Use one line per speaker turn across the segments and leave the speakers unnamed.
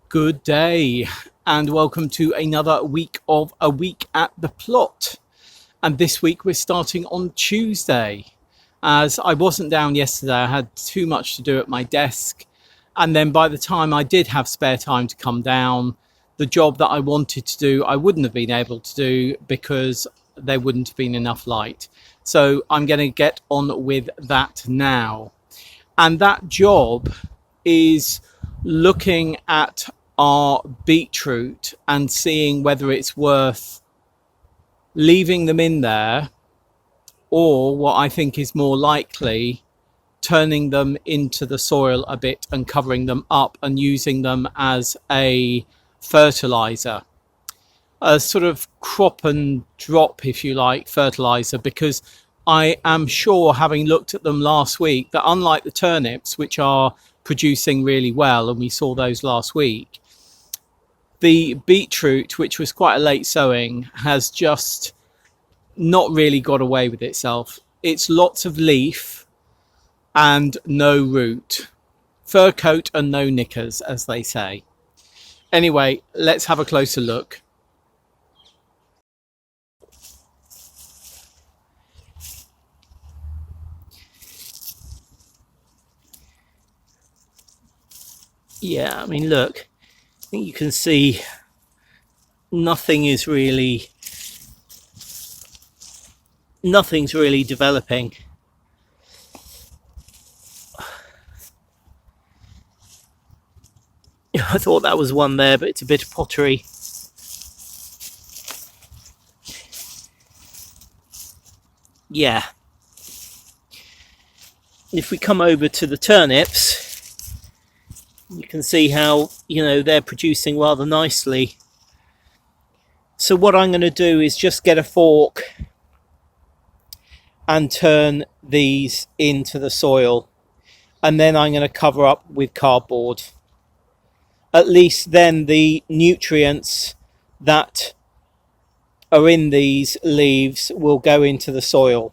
Good day and welcome to another week of A Week at the Plot. And this week we're starting on Tuesday. As I wasn't down yesterday, I had too much to do at my desk. And then by the time I did have spare time to come down, the job that I wanted to do, I wouldn't have been able to do because there wouldn't have been enough light. So I'm going to get on with that now. And that job is looking at our beetroot and seeing whether it's worth leaving them in there, or what I think is more likely, turning them into the soil a bit and covering them up and using them as a fertiliser, a sort of crop and drop, if you like, fertiliser, because I am sure, having looked at them last week, that unlike the turnips, which are producing really well, and we saw those last week, the beetroot, which was quite a late sowing, has just not really got away with itself. It's lots of leaf and no root. Fur coat and no knickers, as they say. Anyway, let's have a closer look. Yeah, I mean, look, I think you can see nothing's really developing. I thought that was one there, but it's a bit of pottery. Yeah. If we come over to the turnips, you can see how, they're producing rather nicely. So what I'm going to do is just get a fork and turn these into the soil, and then I'm going to cover up with cardboard. At least then the nutrients that are in these leaves will go into the soil.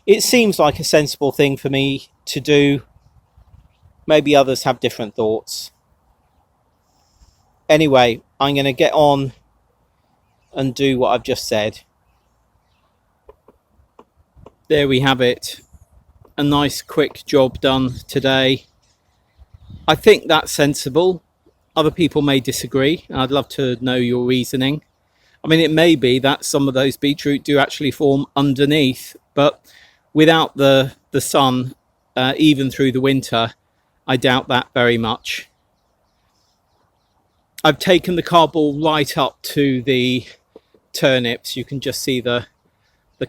It seems like a sensible thing for me to do. Maybe others have different thoughts. Anyway, I'm going to get on and do what I've just said. There we have it. A nice quick job done today. I think that's sensible. Other people may disagree, and I'd love to know your reasoning. I mean, it may be that some of those beetroot do actually form underneath, but without the sun, even through the winter, I doubt that very much. I've taken the cardboard right up to the turnips. You can just see the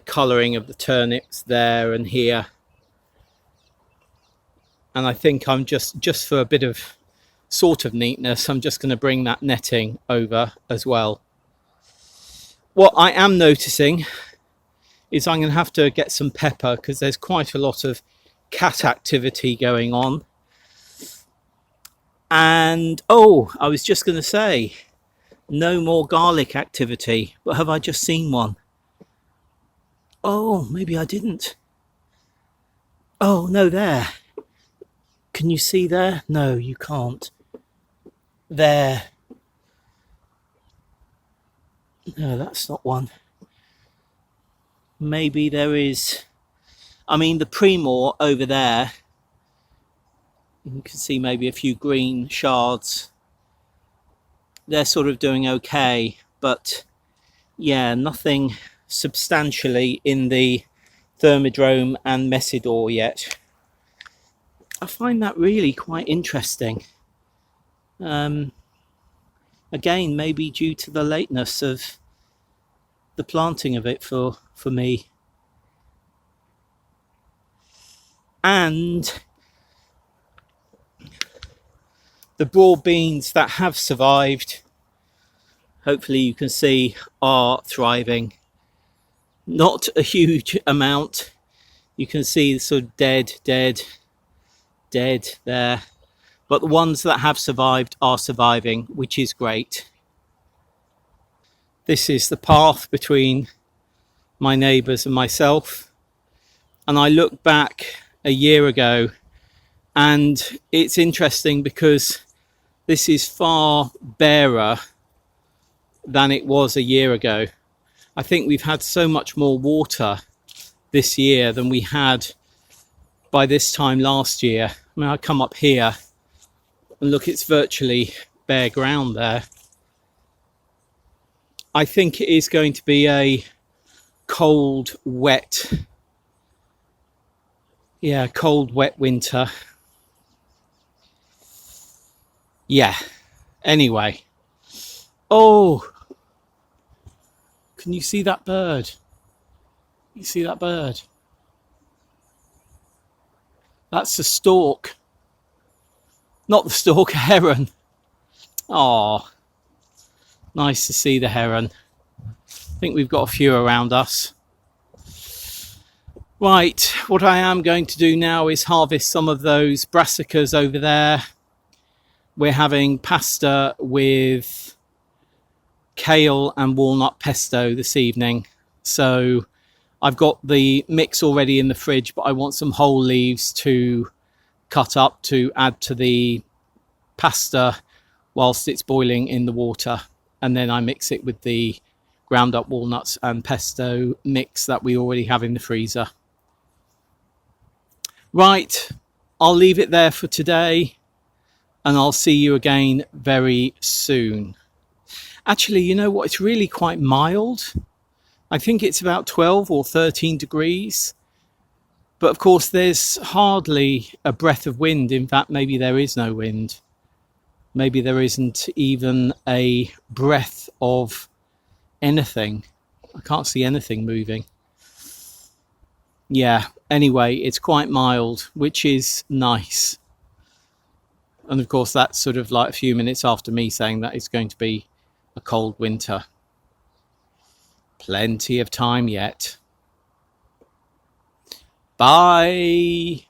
colouring of the turnips there and here. And I think I'm just for a bit of sort of neatness, I'm just going to bring that netting over as well. What I am noticing is I'm going to have to get some pepper, because there's quite a lot of cat activity going on. And I was just going to say, no more garlic activity, but have I just seen one? Oh, maybe I didn't. Oh, no, there. Can you see there? No, you can't. There. No, that's not one. Maybe there is. I mean, the Primor over there, you can see maybe a few green shards. They're sort of doing okay, but yeah, nothing substantially in the Thermodrome and Messidor yet. I find that really quite interesting. Again, maybe due to the lateness of the planting of it for me. And the broad beans that have survived, hopefully you can see, are thriving. Not a huge amount. You can see the sort of dead there. But the ones that have survived are surviving, which is great. This is the path between my neighbours and myself. And I look back a year ago, and it's interesting because This is far barer than it was a year ago. I think we've had so much more water this year than we had by this time last year. I mean, I come up here and look, it's virtually bare ground there. I think it is going to be a cold, wet winter. Yeah, anyway. Oh, can you see that bird? You see that bird? That's the stork. Not the stork, a heron. Oh, nice to see the heron. I think we've got a few around us. Right, what I am going to do now is harvest some of those brassicas over there. We're having pasta with kale and walnut pesto this evening. So I've got the mix already in the fridge, but I want some whole leaves to cut up to add to the pasta whilst it's boiling in the water. And then I mix it with the ground up walnuts and pesto mix that we already have in the freezer. Right, I'll leave it there for today, and I'll see you again very soon. Actually, you know what? It's really quite mild. I think it's about 12 or 13 degrees. But of course, there's hardly a breath of wind. In fact, maybe there is no wind. Maybe there isn't even a breath of anything. I can't see anything moving. Yeah, anyway, it's quite mild, which is nice. And of course, that's sort of like a few minutes after me saying that it's going to be a cold winter. Plenty of time yet. Bye.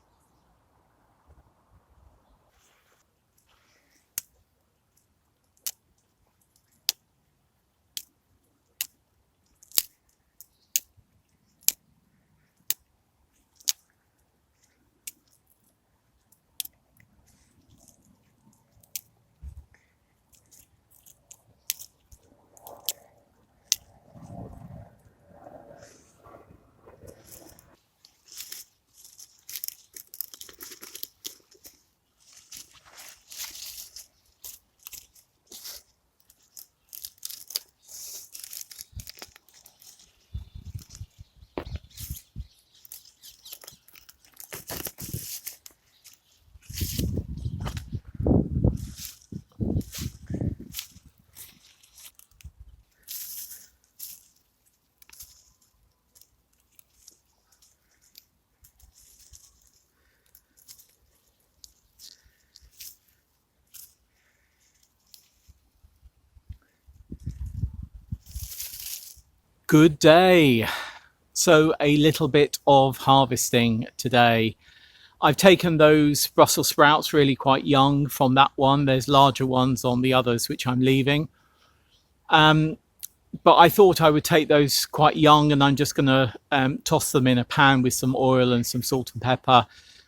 Good day. So a little bit of harvesting today. I've taken those Brussels sprouts really quite young from that one. There's larger ones on the others which I'm leaving. But I thought I would take those quite young, and I'm just going to toss them in a pan with some oil and some salt and pepper,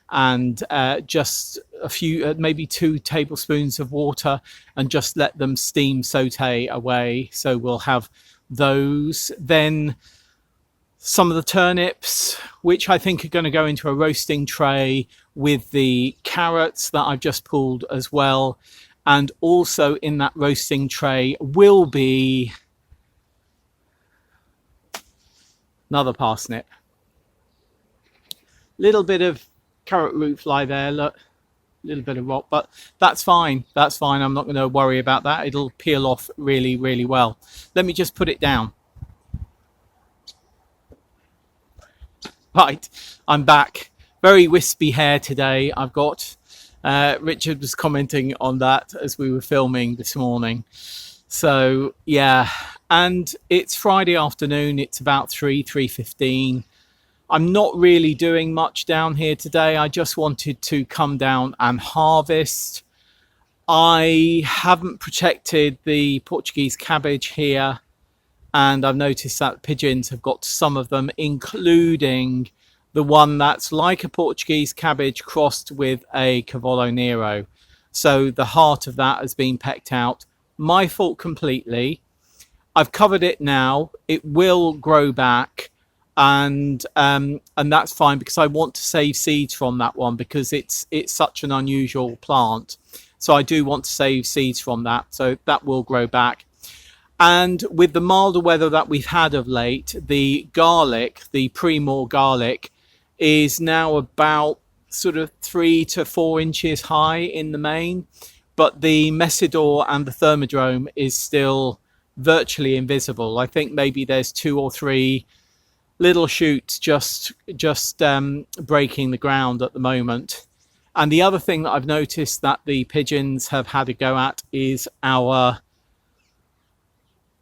and just a few, maybe 2 tablespoons of water, and just let them steam saute away. So we'll have those. Then some of the turnips, which I think are going to go into a roasting tray with the carrots that I've just pulled as well. And also in that roasting tray will be another parsnip. Little bit of carrot root fly there, look, a little bit of rot, but that's fine. That's fine. I'm not going to worry about that. It'll peel off really, really well. Let me just put it down. Right, I'm back. Very wispy hair today I've got. Richard was commenting on that as we were filming this morning. So yeah, and it's Friday afternoon. It's about 3:15. I'm not really doing much down here today. I just wanted to come down and harvest. I haven't protected the Portuguese cabbage here, and I've noticed that pigeons have got some of them, including the one that's like a Portuguese cabbage crossed with a Cavallo Nero. So the heart of that has been pecked out. My fault completely. I've covered it now. It will grow back, and that's fine because I want to save seeds from that one because it's such an unusual plant. So I do want to save seeds from that. So that will grow back. And with the milder weather that we've had of late, the garlic, the Primor garlic, is now about sort of 3 to 4 inches high in the main, but the Messidor and the Thermodrome is still virtually invisible. I think maybe there's 2 or 3 little shoots just breaking the ground at the moment. And the other thing that I've noticed that the pigeons have had a go at is our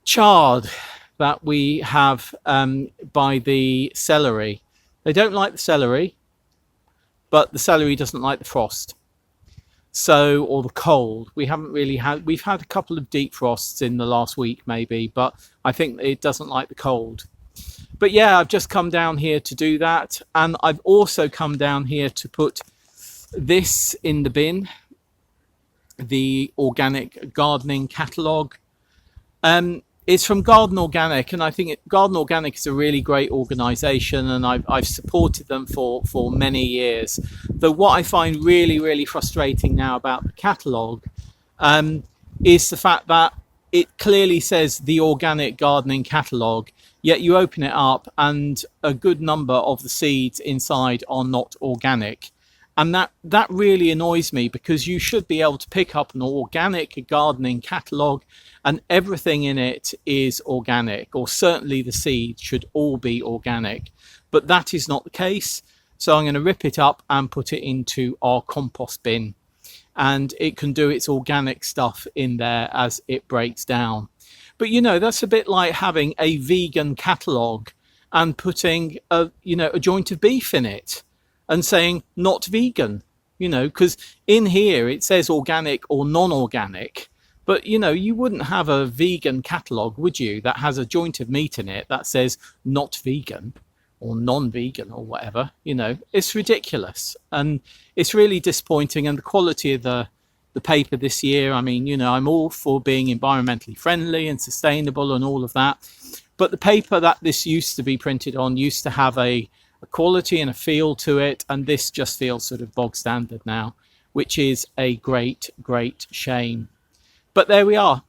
chard that we have by the celery. They don't like the celery, but the celery doesn't like the frost. So, or the cold. We've had a couple of deep frosts in the last week maybe, but I think it doesn't like the cold. But yeah, I've just come down here to do that. And I've also come down here to put this in the bin, the organic gardening catalogue. It's from Garden Organic, and I think Garden Organic is a really great organisation, and I've supported them for many years. Though what I find really, really frustrating now about the catalogue is the fact that it clearly says the Organic Gardening Catalogue, yet you open it up and a good number of the seeds inside are not organic. And that really annoys me because you should be able to pick up an organic gardening catalogue and everything in it is organic, or certainly the seeds should all be organic. But that is not the case. So I'm going to rip it up and put it into our compost bin. And it can do its organic stuff in there as it breaks down. But you know, that's a bit like having a vegan catalogue and putting a joint of beef in it and saying not vegan, because in here it says organic or non-organic, but you wouldn't have a vegan catalogue, would you, that has a joint of meat in it that says not vegan or non-vegan or whatever. It's ridiculous and it's really disappointing. And the quality of the paper this year, I mean, I'm all for being environmentally friendly and sustainable and all of that, but the paper that this used to be printed on used to have a quality and a feel to it, and this just feels sort of bog standard now, which is a great shame. But there we are.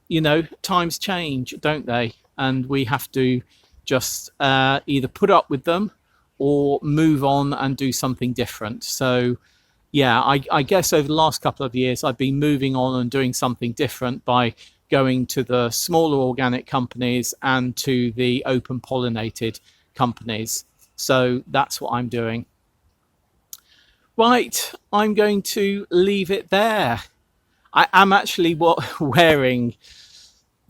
Times change, don't they? And we have to just either put up with them or move on and do something different. So yeah, I guess over the last couple of years I've been moving on and doing something different by going to the smaller organic companies and to the open pollinated companies. So that's what I'm doing. Right, I'm going to leave it there. I am actually wearing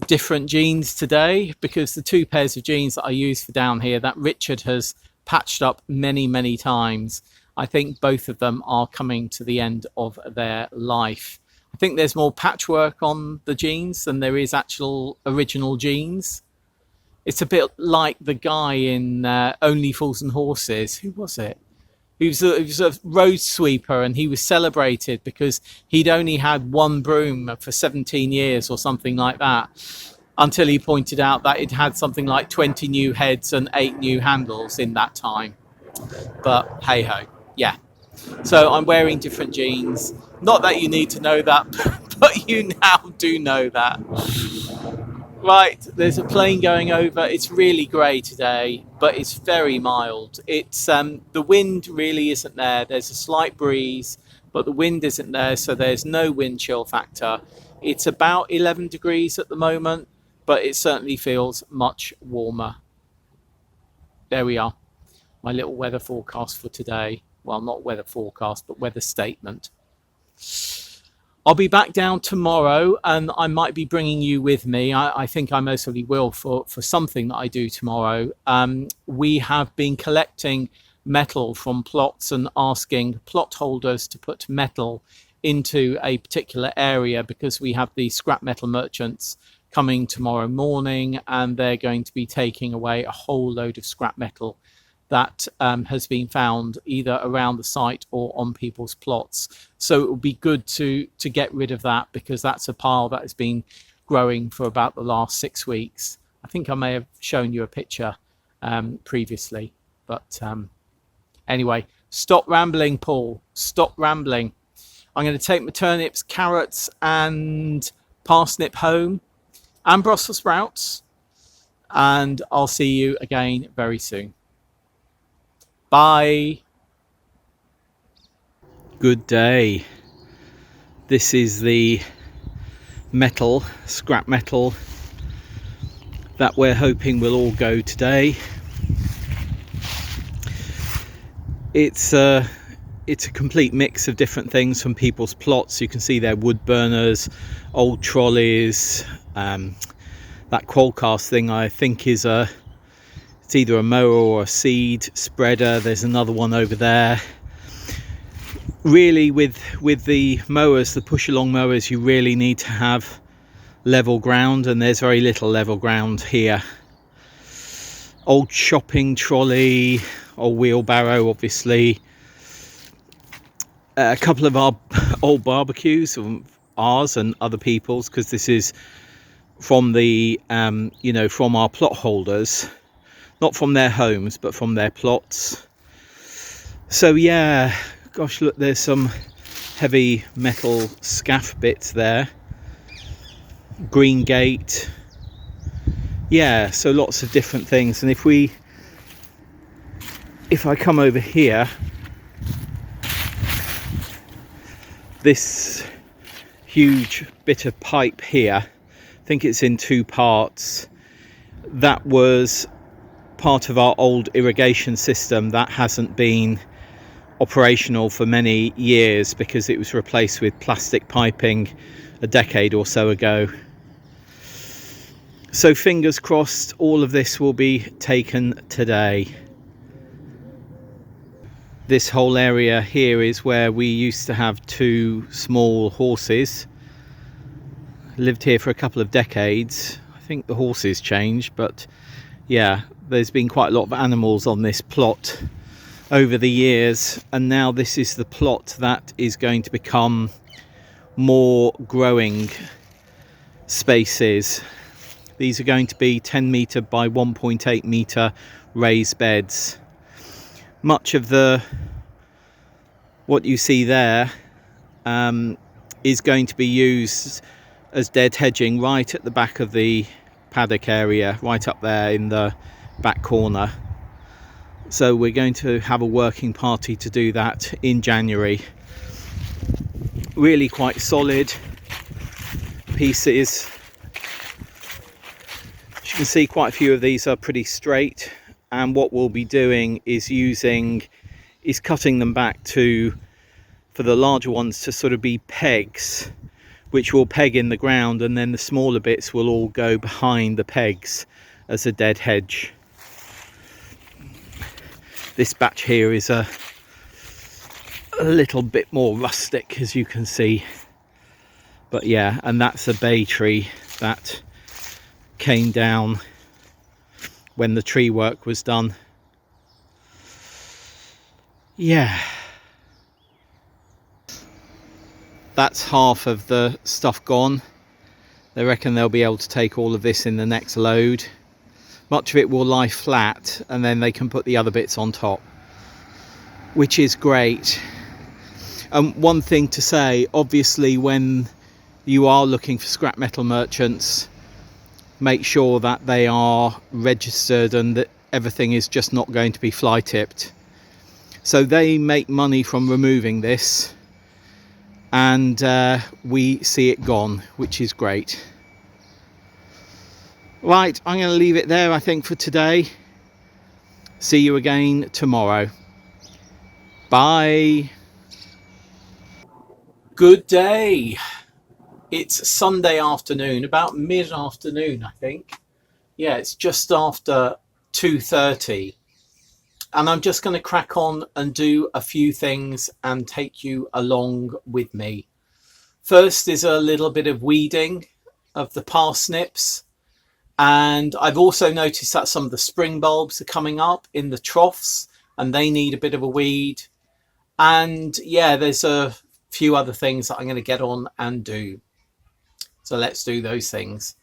different jeans today because the 2 pairs of jeans that I use for down here that Richard has patched up many times, I think both of them are coming to the end of their life. I think there's more patchwork on the jeans than there is actual original jeans. It's a bit like the guy in Only Fools and Horses. Who was it? He was a road sweeper, and he was celebrated because he'd only had one broom for 17 years or something like that, until he pointed out that it had something like 20 new heads and 8 new handles in that time. But hey ho, yeah. So I'm wearing different jeans. Not that you need to know that, but you now do know that. Right, there's a plane going over. It's really grey today, but it's very mild. It's the wind really isn't there. There's a slight breeze, but the wind isn't there, so there's no wind chill factor. It's about 11 degrees at the moment, but it certainly feels much warmer. There we are. My little weather forecast for today. Well, not weather forecast, but weather statement. I'll be back down tomorrow, and I might be bringing you with me. I think I mostly will for something that I do tomorrow. We have been collecting metal from plots and asking plot holders to put metal into a particular area because we have the scrap metal merchants coming tomorrow morning, and they're going to be taking away a whole load of scrap metal that has been found either around the site or on people's plots. So it would be good to get rid of that, because that's a pile that has been growing for about the last 6 weeks. I think I may have shown you a picture previously, but anyway, stop rambling, Paul. Stop rambling. I'm going to take my turnips, carrots and parsnip home, and Brussels sprouts, and I'll see you again very soon. Bye. Good day. This is the metal, scrap metal, that we're hoping will all go today. It's a complete mix of different things from people's plots. You can see their wood burners, old trolleys, that qualcast thing I think is it's either a mower or a seed spreader. There's another one over there. Really, with the mowers, the push along mowers, you really need to have level ground, and there's very little level ground here. Old shopping trolley, old wheelbarrow, obviously. A couple of our old barbecues, ours and other people's, because this is from the from our plot holders, not from their homes but from their plots. So yeah, gosh, look, there's some heavy metal scaff bits there. Green gate. Yeah, so lots of different things. And if I come over here, this huge bit of pipe here, I think it's in 2 parts, that was part of our old irrigation system that hasn't been operational for many years because it was replaced with plastic piping a decade or so ago. So fingers crossed all of this will be taken today. This whole area here is where we used to have 2 small horses. Lived here for a couple of decades. I think the horses changed, but yeah, there's been quite a lot of animals on this plot over the years, and now this is the plot that is going to become more growing spaces. These are going to be 10 metre by 1.8 metre raised beds. Much of what you see there is going to be used as dead hedging right at the back of the paddock area, right up there in the back corner. So we're going to have a working party to do that in January. Really quite solid pieces. As you can see, quite a few of these are pretty straight, and what we'll be doing is cutting them back for the larger ones to sort of be pegs, which will peg in the ground, and then the smaller bits will all go behind the pegs as a dead hedge. This batch here is a little bit more rustic, as you can see, but yeah, and that's a bay tree that came down when the tree work was done. Yeah, that's half of the stuff gone. They reckon they'll be able to take all of this in the next load. Much of it will lie flat, and then they can put the other bits on top, which is great. One thing to say, obviously, when you are looking for scrap metal merchants, make sure that they are registered and that everything is just not going to be fly tipped. So they make money from removing this, and we see it gone, which is great. Right, I'm going to leave it there, I think, for today. See you again tomorrow. Bye. Good day. It's Sunday afternoon, about mid-afternoon, I think. Yeah, it's just after 2:30. And I'm just going to crack on and do a few things and take you along with me. First is a little bit of weeding of the parsnips And I've also noticed that some of the spring bulbs are coming up in the troughs and they need a bit of a weed. And yeah, there's a few other things that I'm going to get on and do. So let's do those things.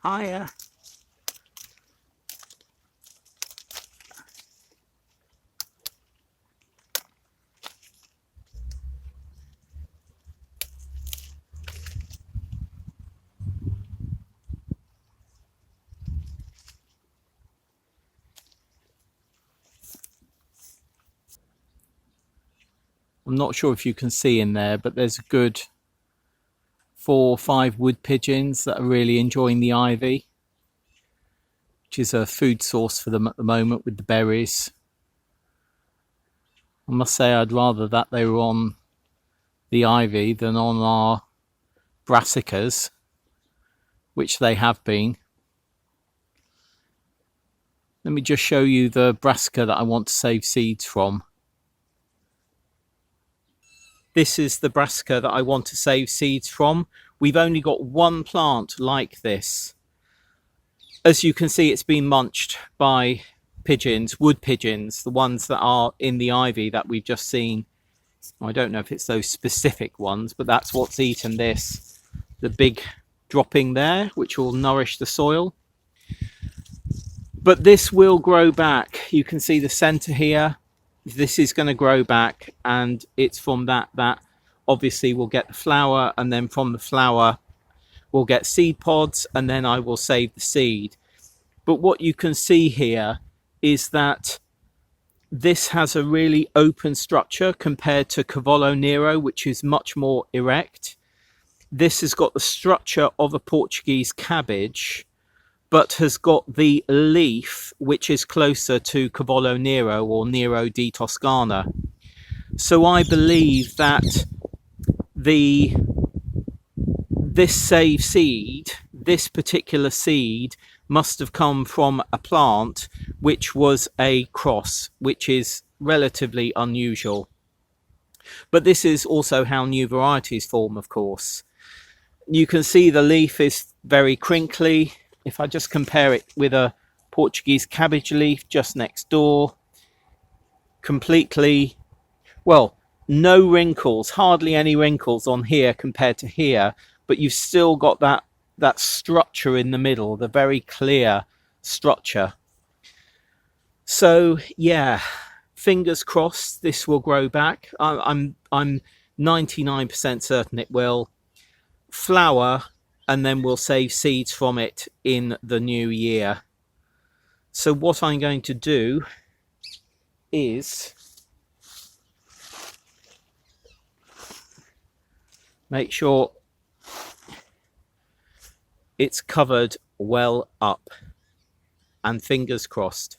Hiya. I'm not sure if you can see in there, but there's a good 4 or 5 wood pigeons that are really enjoying the ivy, which is a food source for them at the moment with the berries. I must say I'd rather that they were on the ivy than on our brassicas, which they have been. Let me just show you the brassica that I want to save seeds from. This is the brassica that I want to save seeds from. We've only got one plant like this. As you can see, it's been munched by pigeons, wood pigeons, the ones that are in the ivy that we've just seen. I don't know if it's those specific ones, but that's what's eaten this. The big dropping there, which will nourish the soil. But this will grow back. You can see the center here. This is going to grow back, and it's from that obviously we'll get the flower, and then from the flower we'll get seed pods, and then I will save the seed. But what you can see here is that this has a really open structure compared to Cavallo Nero, which is much more erect. This has got the structure of a Portuguese cabbage, but has got the leaf which is closer to Cavallo Nero or Nero di Toscana. So I believe that this save seed, this particular seed, must have come from a plant which was a cross, which is relatively unusual. But this is also how new varieties form, of course. You can see the leaf is very crinkly. If I just compare it with a Portuguese cabbage leaf just next door, completely, well, no wrinkles, hardly any wrinkles on here compared to here, but you've still got that structure in the middle, the very clear structure. So yeah, fingers crossed this will grow back. I'm 99% certain it will. Flower, and then we'll save seeds from it in the new year. So what I'm going to do is make sure it's covered well up, and fingers crossed.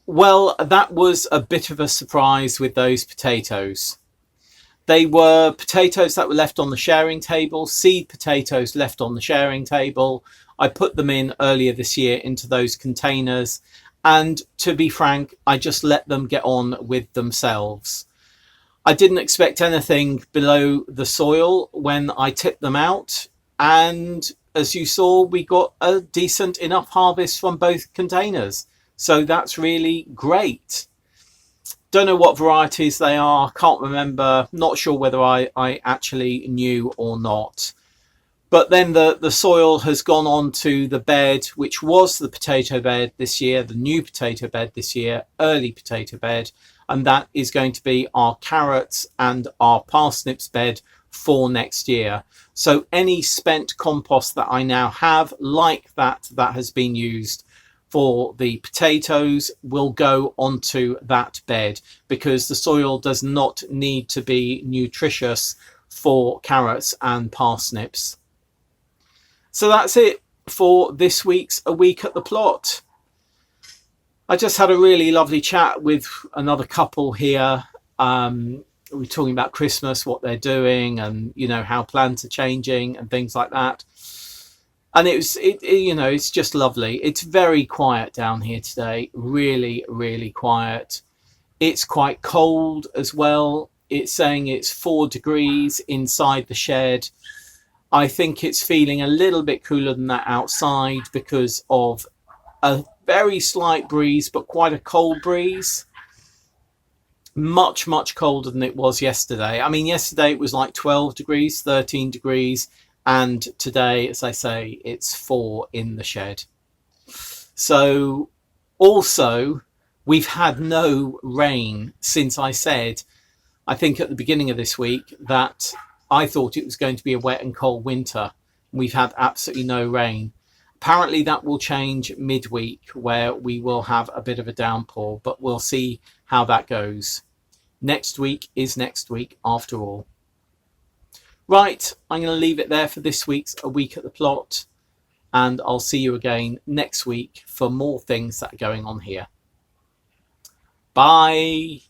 Well, that was a bit of a surprise with those potatoes. They were potatoes that were left on the sharing table, seed potatoes left on the sharing table. I put them in earlier this year into those containers. And to be frank, I just let them get on with themselves. I didn't expect anything below the soil when I tipped them out. And as you saw, we got a decent enough harvest from both containers. So that's really great. Don't know what varieties they are, can't remember, not sure whether I actually knew or not. But then the soil has gone on to the bed, which was the potato bed this year, the new potato bed this year, early potato bed. And that is going to be our carrots and our parsnips bed for next year. So any spent compost that I now have, like that has been used for the potatoes, will go onto that bed, because the soil does not need to be nutritious for carrots and parsnips. So that's it for this week's A Week at the Plot. I just had a really lovely chat with another couple here. We're talking about Christmas, what they're doing, and how plans are changing and things like that. And it's just lovely. It's very quiet down here today. Really, really quiet. It's quite cold as well. It's saying it's 4 degrees inside the shed. I think it's feeling a little bit cooler than that outside because of a very slight breeze, but quite a cold breeze. Much, much colder than it was yesterday. I mean, yesterday it was like 12 degrees, 13 degrees. And today, as I say, it's 4 in the shed. So also, we've had no rain since I said, I think at the beginning of this week, that I thought it was going to be a wet and cold winter. We've had absolutely no rain. Apparently that will change midweek, where we will have a bit of a downpour, but we'll see how that goes. Next week is next week after all. Right, I'm going to leave it there for this week's A Week at the Plot, and I'll see you again next week for more things that are going on here. Bye.